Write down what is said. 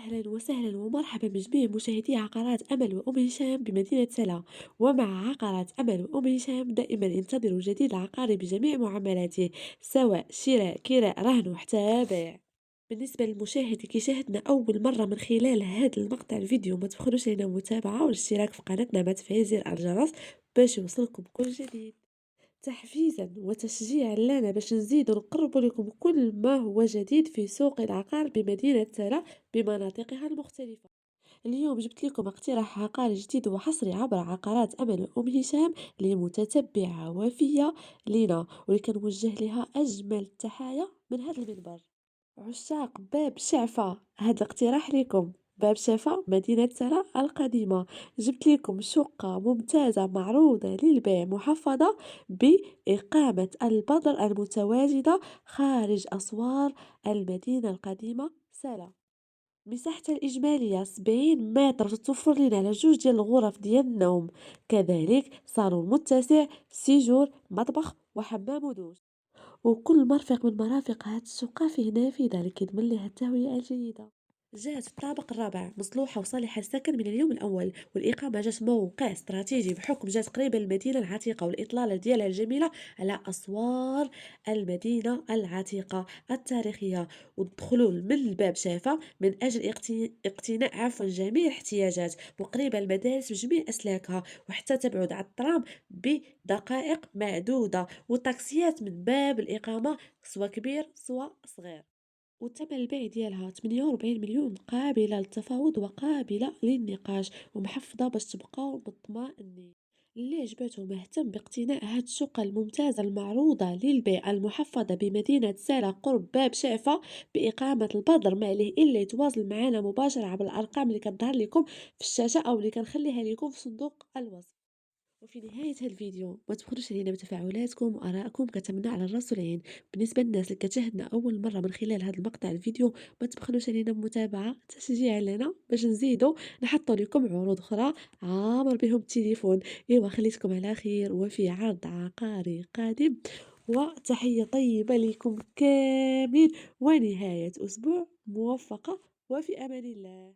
أهلا وسهلا ومرحبا بجميع مشاهدي عقارات أمل وأم هشام بمدينة سلا. ومع عقارات أمل وأم هشام دائما انتظروا الجديد العقاري بجميع معاملاته، سواء شراء كراء رهن وحتى بيع. بالنسبة للمشاهد كي شاهدنا أول مرة من خلال هذا المقطع الفيديو، ما تبخلوش علينا متابعة والاشتراك في قناتنا مع تفعيل زر الجرس باش يوصلكم كل جديد، تحفيزا وتشجيعا لنا باش نزيدوا نقربوا لكم كل ما هو جديد في سوق العقار بمدينة سلا بمناطقها المختلفة. اليوم جبت لكم اقتراح عقاري جديد وحصري عبر عقارات أمل أم هشام لمتتبعة وفية لنا، ولكن نوجه لها أجمل التحايا من هذا المنبر. عشاق باب شعفة، هذا الاقتراح لكم. باب شعفة مدينة سراء القديمة، جبت لكم شقة ممتازة معروضة للبيع، محفظة بإقامة البدر المتواجدة خارج أسوار المدينة القديمة سلا. مساحتها الإجمالية 70 متر، تتوفر لنا على جوج ديال الغرف ديال النوم، كذلك صالون متسع، سيجور، مطبخ وحمام ودوش. وكل مرفق من مرافق هاد الشقة فيه نافذة اللي كيضمن ليها التهوية الجيدة. جات في الطابق الرابع، مصلوحة وصالحة للسكن من اليوم الأول، والإقامة جات موقع استراتيجي بحكم جات قريبة للمدينة العتيقة والإطلالة ديالها الجميلة على أسوار المدينة العتيقة التاريخية. والدخول من الباب شافة من أجل اقتناء جميع الاحتياجات، وقريبة المدارس بجميع أسلاكها، وحتى تبعد على الترام بدقائق معدودة، والطاكسيات من باب الإقامة سوا كبير سوا صغير. وتم البيع ديالها 48 مليون، قابلة للتفاوض وقابلة للنقاش، ومحفظة باش تبقاو مطمئنين. اللي عجبته مهتم باقتناء هاد الشقة الممتازة المعروضة للبيع المحفظة بمدينة سارة قرب باب شعفة بإقامة البدر، ما عليه إلا يتواصل معنا مباشرة عبر الأرقام اللي كتظهر لكم في الشاشة أو اللي كنخليها لكم في صندوق الوصف. وفي نهاية هالفيديو ما تبخلوش علينا بتفاعلاتكم وآرائكم، كتمنى على الراس والعين. بالنسبة للناس اللي كتشاهدنا أول مرة من خلال هذا المقطع الفيديو، ما تبخلوش علينا بمتابعة تشجيعا لنا باش نزيدو نحطو لكم عروض أخرى عامر بهم التليفون. إيوا خليتكم على خير وفي عرض عقاري قادم، وتحية طيبة لكم كاملين، ونهاية أسبوع موفقة وفي أمان الله.